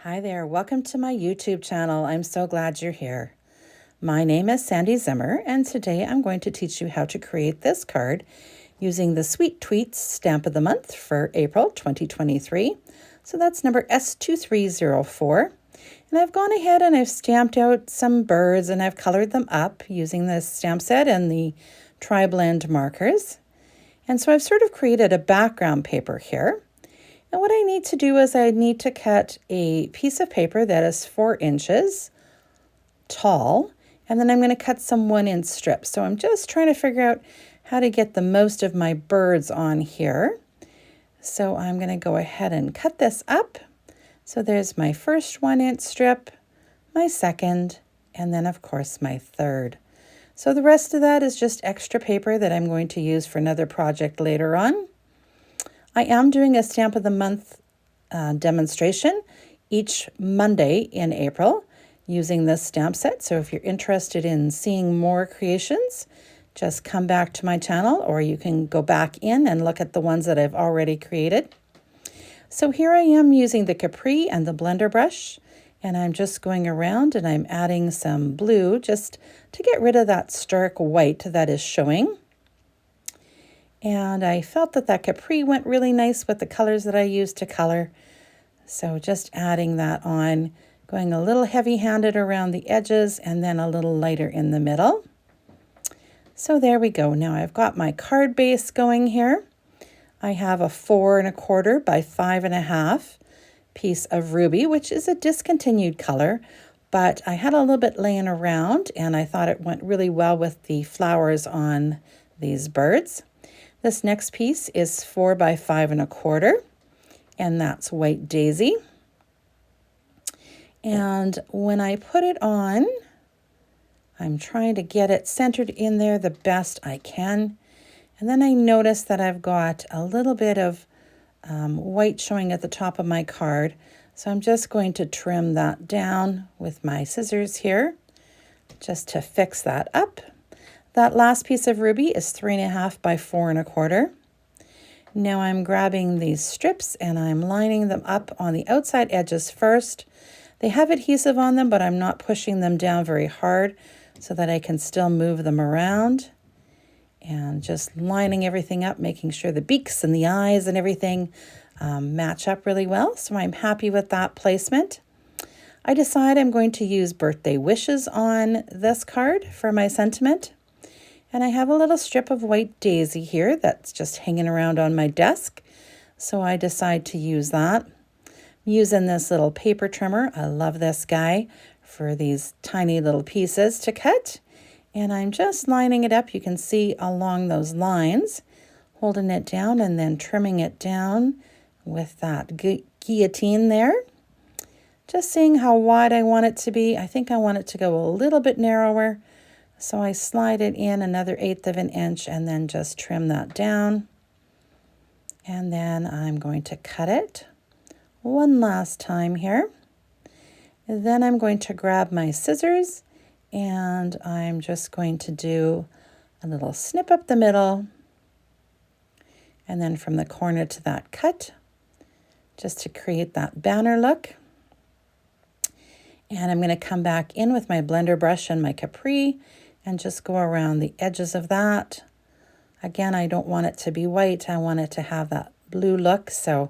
Hi there, welcome to my YouTube channel. I'm so glad you're here. My name is Sandy Zimmer, and today I'm going to teach you how to create this card using the Sweet Tweets Stamp of the Month for April 2023. So that's number S2304. And I've gone ahead and I've stamped out some birds and I've colored them up using this stamp set and the tri-blend markers. And so I've sort of created a background paper here. And what I need to do is I need to cut a piece of paper that is 4 inches tall, and then I'm going to cut some 1-inch strips. So I'm just trying to figure out how to get the most of my birds on here. So I'm going to go ahead and cut this up. So there's my first 1-inch strip, my second, and then of course my third. So the rest of that is just extra paper that I'm going to use for another project later on. I am doing a Stamp of the Month demonstration each Monday in April using this stamp set. So if you're interested in seeing more creations, just come back to my channel, or you can go back in and look at the ones that I've already created. So here I am using the Capri and the blender brush, and I'm just going around and I'm adding some blue just to get rid of that stark white that is showing. And I felt that that Capri went really nice with the colors that I used to color. So just adding that on, going a little heavy-handed around the edges and then a little lighter in the middle. So there we go. Now I've got my card base going here. I have a 4 1/4 by 5 1/2 piece of ruby, which is a discontinued color, but I had a little bit laying around and I thought it went really well with the flowers on these birds. This next piece is 4 by 5 1/4, and that's White Daisy. And when I put it on, I'm trying to get it centered in there the best I can. And then I notice that I've got a little bit of white showing at the top of my card. So I'm just going to trim that down with my scissors here, just to fix that up. That last piece of ruby is 3 1/2 by 4 1/4. Now I'm grabbing these strips and I'm lining them up on the outside edges first. They have adhesive on them, but I'm not pushing them down very hard so that I can still move them around. And just lining everything up, making sure the beaks and the eyes and everything match up really well. So I'm happy with that placement. I decide I'm going to use birthday wishes on this card for my sentiment. And I have a little strip of White Daisy here that's just hanging around on my desk. So I decide to use that. I'm using this little paper trimmer. I love this guy for these tiny little pieces to cut. And I'm just lining it up. You can see along those lines, holding it down and then trimming it down with that guillotine there. Just seeing how wide I want it to be. I think I want it to go a little bit narrower. So I slide it in another 1/8 of an inch and then just trim that down. And then I'm going to cut it one last time here. And then I'm going to grab my scissors and I'm just going to do a little snip up the middle. And then from the corner to that cut, just to create that banner look. And I'm going to come back in with my blender brush and my Capri and just go around the edges of that. Again, I don't want it to be white. I want it to have that blue look. So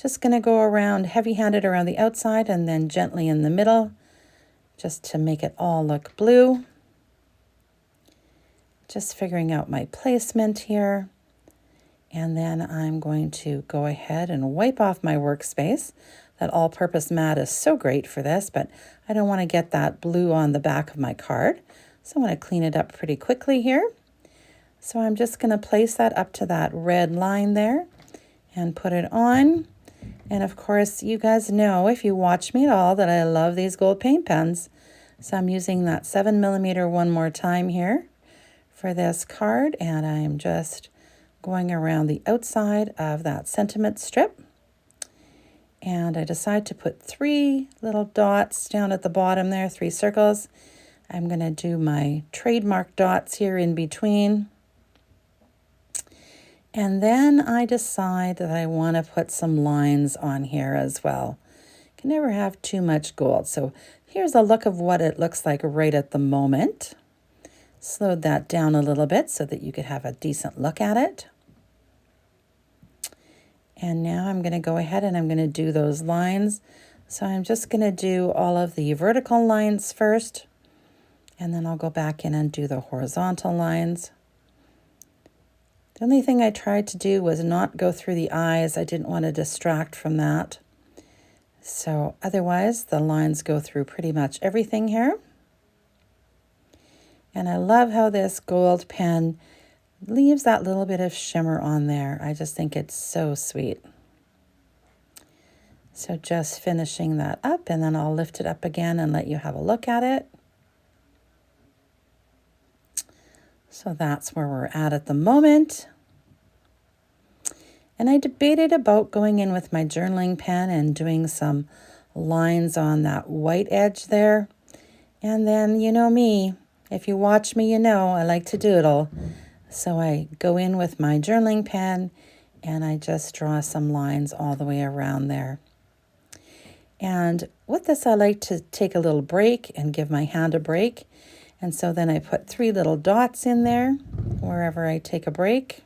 just going to go around heavy-handed around the outside and then gently in the middle, just to make it all look blue. Just figuring out my placement here. And then I'm going to go ahead and wipe off my workspace. That all-purpose mat is so great for this, but I don't want to get that blue on the back of my card. So I want to clean it up pretty quickly here. So I'm just going to place that up to that red line there and put it on. And of course, you guys know, if you watch me at all, that I love these gold paint pens. So I'm using that 7mm one more time here for this card. And I'm just going around the outside of that sentiment strip. And I decide to put 3 little dots down at the bottom there, 3 circles. I'm going to do my trademark dots here in between. And then I decide that I want to put some lines on here as well. Can never have too much gold. So here's a look of what it looks like right at the moment. Slowed that down a little bit so that you could have a decent look at it. And now I'm going to go ahead and I'm going to do those lines. So I'm just going to do all of the vertical lines first, and then I'll go back in and do the horizontal lines. The only thing I tried to do was not go through the eyes. I didn't want to distract from that. So otherwise, the lines go through pretty much everything here. And I love how this gold pen leaves that little bit of shimmer on there. I just think it's so sweet. So just finishing that up, and then I'll lift it up again and let you have a look at it. So that's where we're at the moment. And I debated about going in with my journaling pen and doing some lines on that white edge there. And then, you know me, if you watch me, you know I like to doodle. So I go in with my journaling pen and I just draw some lines all the way around there. And with this, I like to take a little break and give my hand a break. And so then I put 3 little dots in there wherever I take a break.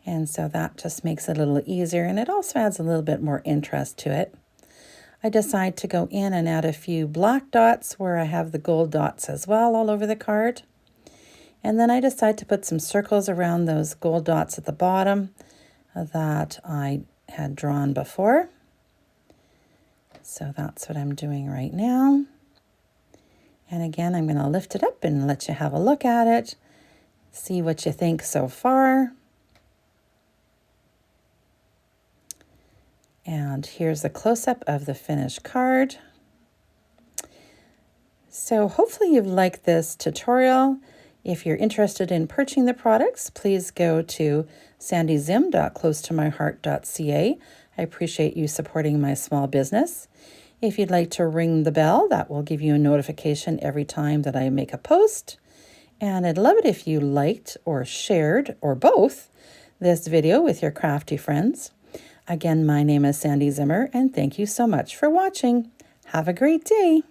And so that just makes it a little easier, and it also adds a little bit more interest to it. I decide to go in and add a few black dots where I have the gold dots as well all over the card. And then I decide to put some circles around those gold dots at the bottom that I had drawn before. So that's what I'm doing right now. And again, I'm going to lift it up and let you have a look at it, see what you think so far. And here's a close-up of the finished card. So hopefully you've liked this tutorial. If you're interested in purchasing the products, please go to sandyzim.closetomyheart.ca. I appreciate you supporting my small business. If you'd like to ring the bell, that will give you a notification every time that I make a post. And I'd love it if you liked or shared, or both, this video with your crafty friends. Again, my name is Sandy Zimmer, and thank you so much for watching. Have a great day.